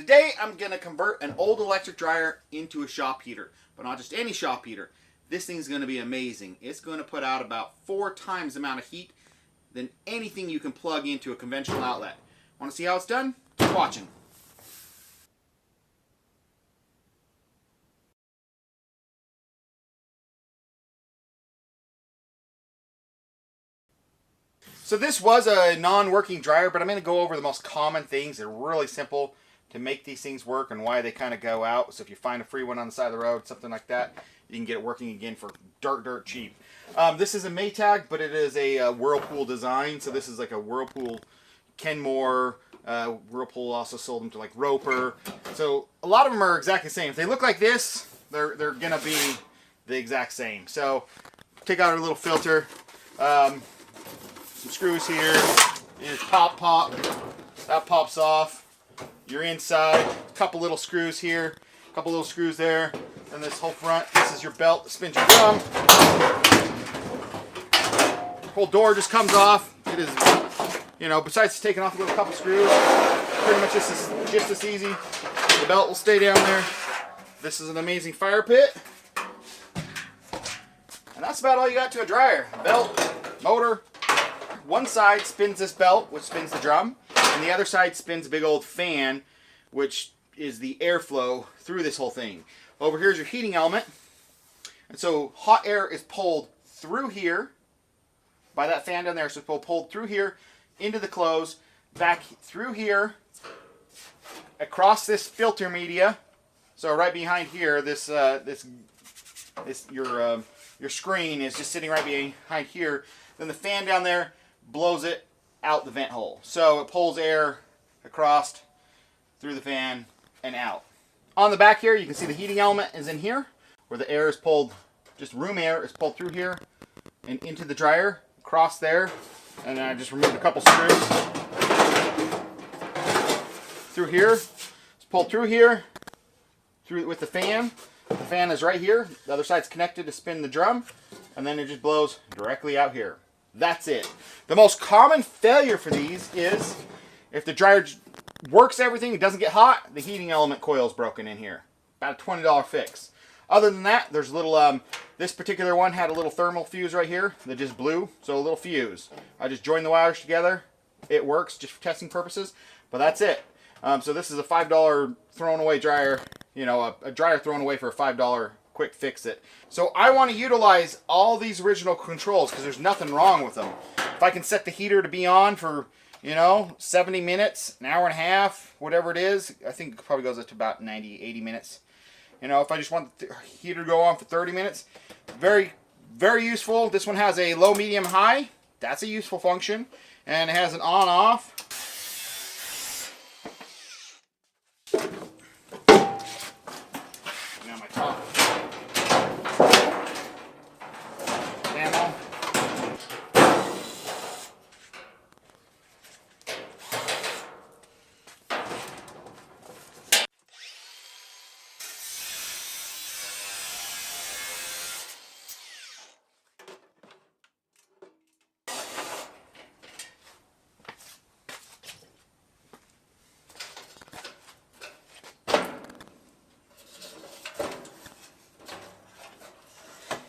Today I'm going to convert an old electric dryer into a shop heater, but not just any shop heater. This thing's going to be amazing. It's going to put out about 4 times the amount of heat than anything you can plug into a conventional outlet. Want to see how it's done? Keep watching. So this was a non-working dryer, but I'm going to go over the most common things that are really simple to make these things work and why they kind of go out. So if you find a free one on the side of the road, something like that, you can get it working again for dirt cheap. This is a Maytag, but it is a Whirlpool design. So this is like a Whirlpool Kenmore. Whirlpool also sold them to like Roper. So a lot of them are exactly the same. If they look like this, they're going to be the exact same. So take out our little filter. Some screws here. Here's pop. That pops off. You're inside. A couple little screws here. A couple little screws there. And this whole front. This is your belt that spins your drum. The whole door just comes off. It is, besides taking off a little couple screws, pretty much just as easy. The belt will stay down there. This is an amazing fire pit. And that's about all you got to a dryer. Belt, motor. One side spins this belt, which spins the drum, and the other side spins a big old fan, which is the airflow through this whole thing. Over here is your heating element, and so hot air is pulled through here by that fan down there. So it's pulled through here into the close, back through here, across this filter media. So right behind here, your screen is just sitting right behind here. Then the fan down there blows it out the vent hole. So it pulls air across through the fan and out. On the back here, you can see the heating element is in here, where the air is pulled, just room air is pulled through here and into the dryer, across there. And then I just removed a couple screws. Through here, it's pulled through here, through with the fan. The fan is right here. The other side's connected to spin the drum, and then it just blows directly out here. That's it. The most common failure for these is if the dryer works everything, it doesn't get hot, the heating element coil is broken in here. About a $20 fix. Other than that, there's a little, this particular one had a little thermal fuse right here that just blew, so a little fuse. I just joined the wires together. It works just for testing purposes, but that's it. So this is a $5 thrown away dryer, a dryer thrown away for a $5 quick fix it. So I want to utilize all these original controls because there's nothing wrong with them. If I can set the heater to be on for 70 minutes, an hour and a half, whatever it is, I think it probably goes up to about 80 minutes. If I just want the heater to go on for 30 minutes, very useful. This one has a low, medium, high. That's a useful function. And it has an on off. Now my top ammo.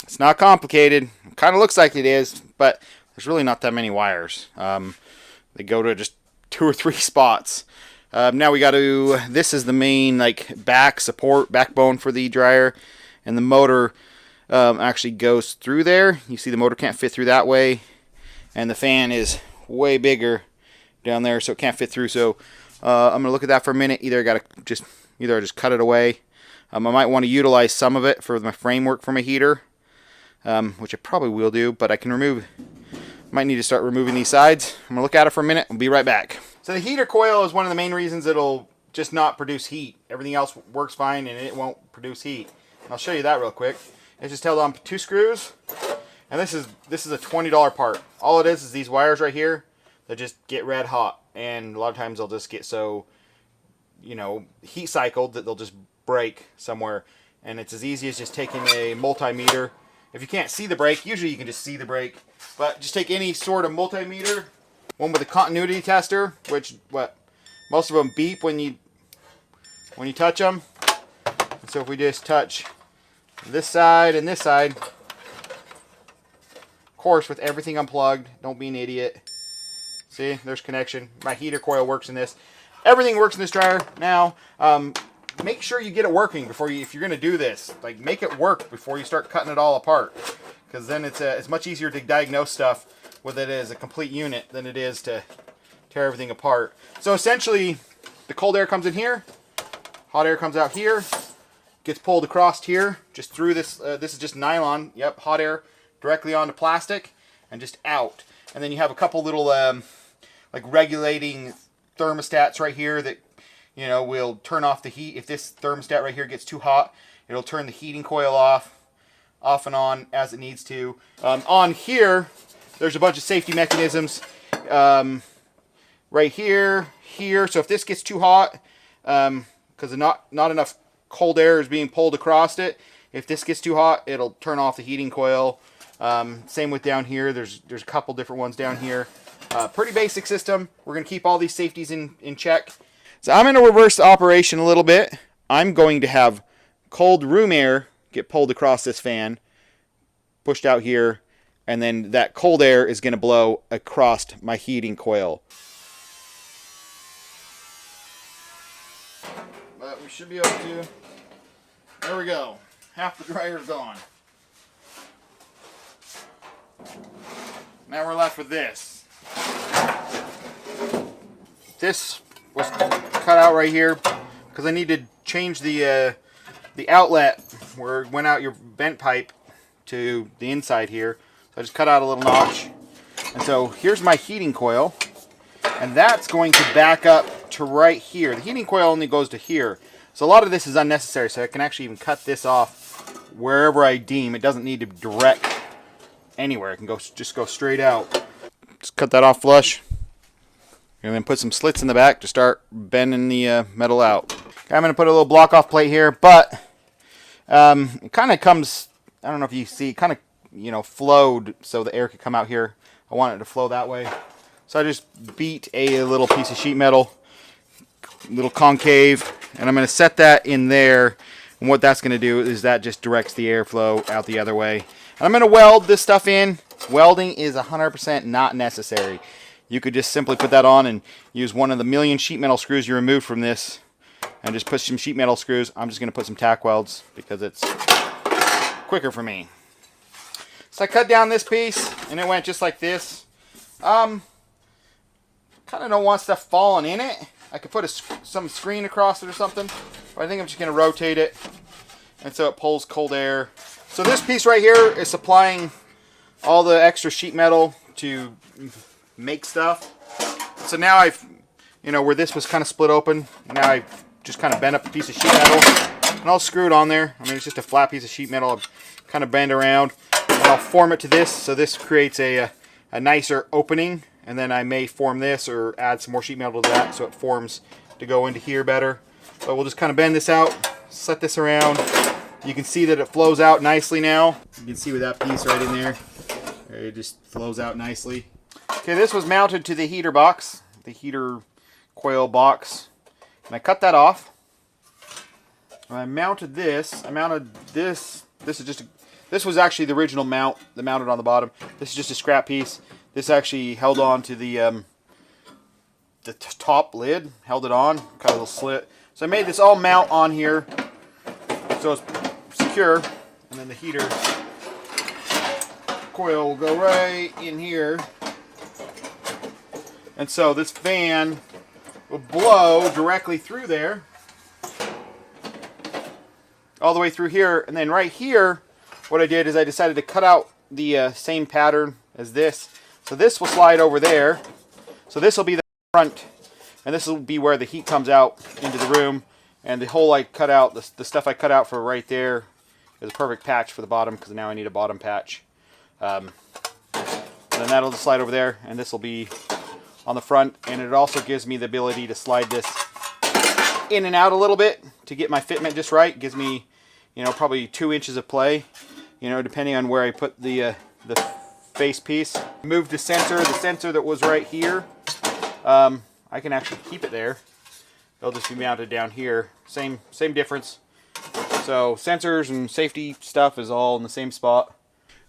It's not complicated. It kind of looks like it is, but there's really not that many wires. They go to just 2 or 3 spots. Now we got to, this is the main backbone for the dryer, and the motor actually goes through there. You see the motor can't fit through that way, and the fan is way bigger down there, so it can't fit through. So I'm gonna look at that for a minute. Either I just cut it away. I might want to utilize some of it for my framework for my heater. Which I probably will do, but I can might need to start removing these sides. I'm going to look at it for a minute and be right back. So the heater coil is one of the main reasons it'll just not produce heat. Everything else works fine and it won't produce heat. I'll show you that real quick. It's just held on 2 screws, and this is a $20 part. All it is these wires right here that just get red hot, and a lot of times they'll just get so heat cycled that they'll just break somewhere. And it's as easy as just taking a multimeter. If you can't see the brake, usually you can just see the brake, but just take any sort of multimeter, one with a continuity tester, which most of them beep when you when you touch them. And so if we just touch this side and this side, of course with everything unplugged, don't be an idiot. See, there's connection. My heater coil works in this. Everything works in this dryer now. Make sure you get it working before you, if you're going to do this. Like, make it work before you start cutting it all apart. Because then it's much easier to diagnose stuff with it as a complete unit than it is to tear everything apart. So essentially, the cold air comes in here. Hot air comes out here. Gets pulled across here. Just through this. This is just nylon. Yep, hot air directly onto plastic. And just out. And then you have a couple little like regulating thermostats right here that, you know, will turn off the heat. If this thermostat right here gets too hot, it'll turn the heating coil off and on as it needs to. On here, there's a bunch of safety mechanisms right here, here. So if this gets too hot, because not enough cold air is being pulled across it, if this gets too hot, it'll turn off the heating coil. Same with down here. There's a couple different ones down here. Pretty basic system. We're going to keep all these safeties in check. So I'm going to reverse the operation a little bit. I'm going to have cold room air get pulled across this fan, pushed out here, and then that cold air is going to blow across my heating coil. But we should be able to. There we go. Half the dryer's gone. Now we're left with this. This was cut out right here because I need to change the outlet where it went out your vent pipe to the inside here. So I just cut out a little notch. And so here's my heating coil. And that's going to back up to right here. The heating coil only goes to here. So a lot of this is unnecessary. So I can actually even cut this off wherever I deem. It doesn't need to direct anywhere. It can just go straight out. Just cut that off flush. And then put some slits in the back to start bending the metal out. Okay, I'm going to put a little block off plate here, but it kind of comes, I don't know if you see, kind of, you know, flowed so the air could come out here. I want it to flow that way. So I just beat a little piece of sheet metal, little concave, and I'm going to set that in there. And what that's going to do is that just directs the airflow out the other way. And I'm going to weld this stuff in. Welding is 100% not necessary. You could just simply put that on and use one of the million sheet metal screws you removed from this and just put some sheet metal screws. I'm just going to put some tack welds because it's quicker for me. So I cut down this piece and it went just like this. Kind of don't want stuff falling in it. I could put some screen across it or something, but I think I'm just going to rotate it and so it pulls cold air. So this piece right here is supplying all the extra sheet metal to make stuff. So now I've, you know, where this was kind of split open, now I've just kind of bent up a piece of sheet metal and I'll screw it on there. I mean, it's just a flat piece of sheet metal. I'll kind of bend around and I'll form it to this, so this creates a nicer opening, and then I may form this or add some more sheet metal to that so it forms to go into here better. But we'll just kind of bend this out, set this around. You can see that it flows out nicely now. You can see with that piece right in there, it just flows out nicely. Okay, this was mounted to the heater box, the heater coil box, and I cut that off. And I mounted this. This was actually the original mount that mounted on the bottom. This is just a scrap piece. This actually held on to the top lid, held it on, cut a little slit. So I made this all mount on here, so it's secure, and then the heater coil will go right in here. And so this fan will blow directly through there, all the way through here. And then right here, what I did is I decided to cut out the same pattern as this. So this will slide over there. So this will be the front, and this will be where the heat comes out into the room. And the hole I cut out, the stuff I cut out for right there, is a perfect patch for the bottom, because now I need a bottom patch. And then that'll just slide over there, and this will be on the front, and it also gives me the ability to slide this in and out a little bit to get my fitment just right. It gives me, you know, probably 2 inches of play, you know, depending on where I put the face piece. Move the sensor that was right here. I can actually keep it there they'll just be mounted down here. Same difference. So sensors and safety stuff is all in the same spot.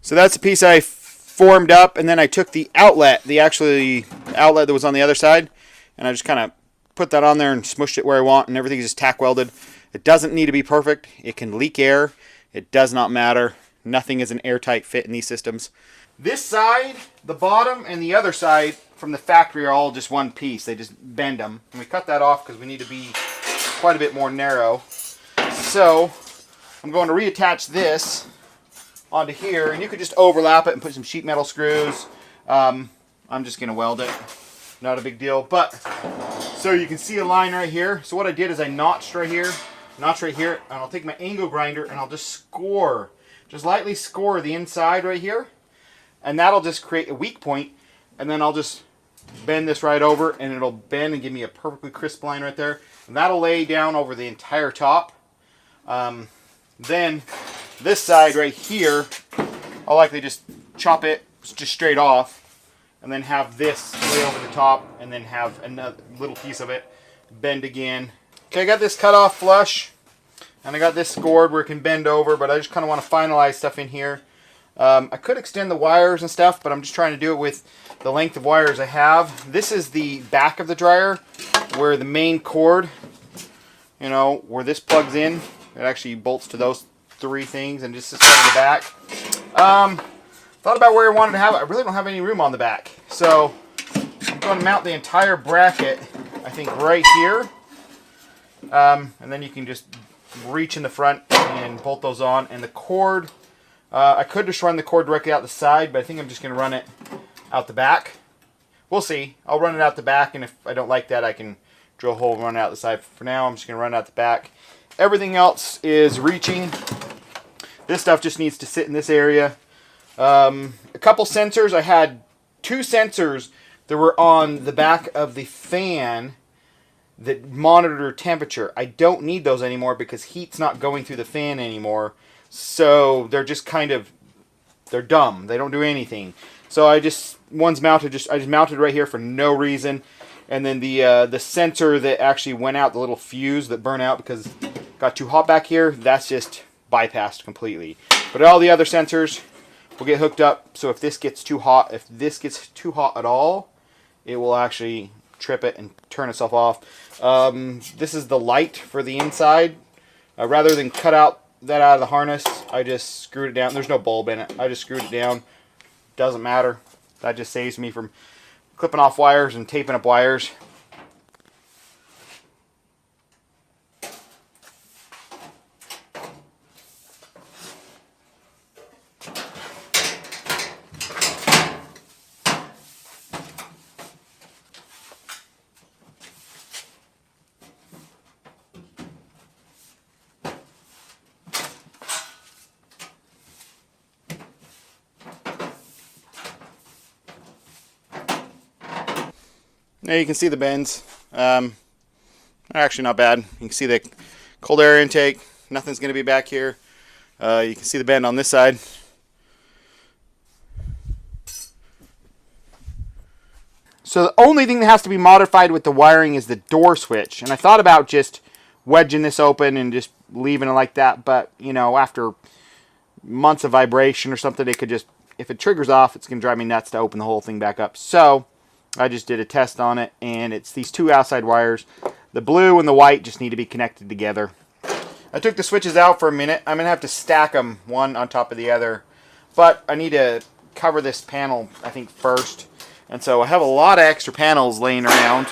So that's the piece I formed up, and then I took the outlet, the outlet that was on the other side, and I just kind of put that on there and smushed it where I want, and everything's just tack welded. It doesn't need to be perfect. It can leak air. It does not matter. Nothing is an airtight fit in these systems. This side, the bottom, and the other side from the factory are all just one piece. They just bend them. And we cut that off because we need to be quite a bit more narrow. So I'm going to reattach this onto here, and you could just overlap it and put some sheet metal screws. I'm just going to weld it. Not a big deal. But so you can see a line right here. So what I did is I notched right here, and I'll take my angle grinder and I'll just lightly score the inside right here, and that'll just create a weak point, and then I'll just bend this right over, and it'll bend and give me a perfectly crisp line right there, and that'll lay down over the entire top. Then this side right here, I'll likely just chop it just straight off, and then have this lay over the top, and then have another little piece of it bend again. Okay, I got this cut off flush, and I got this scored where it can bend over, but I just kind of want to finalize stuff in here. I could extend the wires and stuff, but I'm just trying to do it with the length of wires I have. This is the back of the dryer, where the main cord, you know, where this plugs in. It actually bolts to those three things and just sits on the back. Thought about where I wanted to have it. I really don't have any room on the back. So I'm going to mount the entire bracket, I think, right here. And then you can just reach in the front and bolt those on. And the cord, I could just run the cord directly out the side, but I think I'm just going to run it out the back. We'll see. I'll run it out the back, and if I don't like that, I can drill a hole and run it out the side. For now, I'm just going to run it out the back. Everything else is reaching. This stuff just needs to sit in this area. A couple sensors. I had two sensors that were on the back of the fan that monitor temperature. I don't need those anymore because heat's not going through the fan anymore. So they're just kind of, they're dumb. They don't do anything. So one's mounted, I just mounted right here for no reason. And then the sensor that actually went out, the little fuse that burned out because it got too hot back here, that's just bypassed completely. But all the other sensors will get hooked up, so if this gets too hot at all, it will actually trip it and turn itself off. This is the light for the inside. Rather than cut that out of the harness, I just screwed it down. There's no bulb in it. I just screwed it down. Doesn't matter. That just saves me from clipping off wires and taping up wires. Now you can see the bends. They're actually not bad. You can see the cold air intake. Nothing's going to be back here. You can see the bend on this side. So the only thing that has to be modified with the wiring is the door switch. And I thought about just wedging this open and just leaving it like that. But, you know, after months of vibration or something, it could just, if it triggers off, it's going to drive me nuts to open the whole thing back up. So I just did a test on it, and it's these two outside wires. The blue and the white just need to be connected together. I took the switches out for a minute. I'm going to have to stack them one on top of the other. But I need to cover this panel, I think, first. And so I have a lot of extra panels laying around.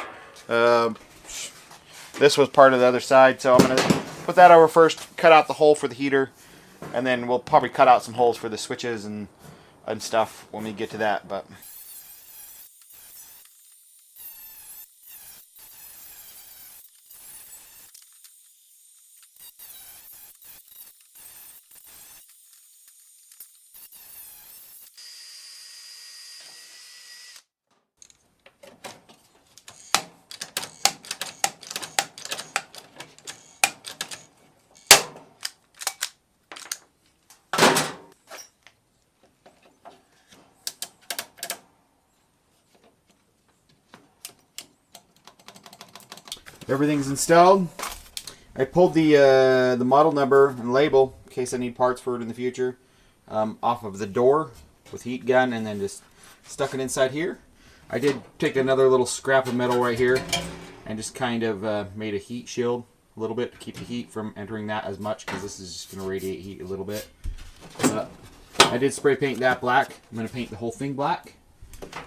This was part of the other side, so I'm going to put that over first, cut out the hole for the heater, and then we'll probably cut out some holes for the switches and stuff when we get to that. But Everything's installed. I pulled the model number and label in case I need parts for it in the future off of the door with heat gun, and then just stuck it inside here. I did take another little scrap of metal right here and just kind of made a heat shield a little bit to keep the heat from entering that as much, because this is just going to radiate heat a little bit. I did spray paint that black. I'm going to paint the whole thing black.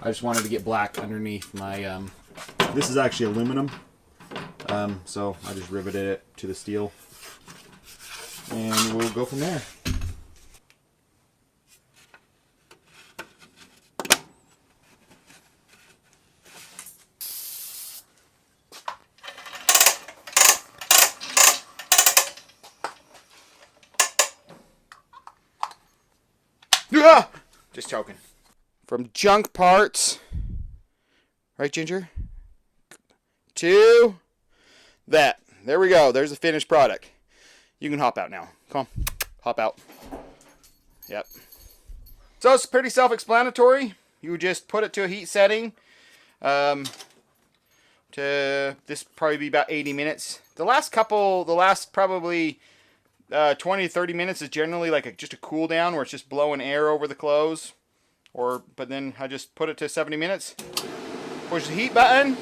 I just wanted to get black underneath my... this is actually aluminum. So I just riveted it to the steel. And we'll go from there. Ah! Just choking. From junk parts, right, Ginger? To that. There we go. There's the finished product. You can hop out now. Come on. Hop out. Yep. So it's pretty self-explanatory. You would just put it to a heat setting. To this probably be about 80 minutes. The last probably 20 to 30 minutes is generally like just a cool down where it's just blowing air over the clothes. But then I just put it to 70 minutes. Push the heat button.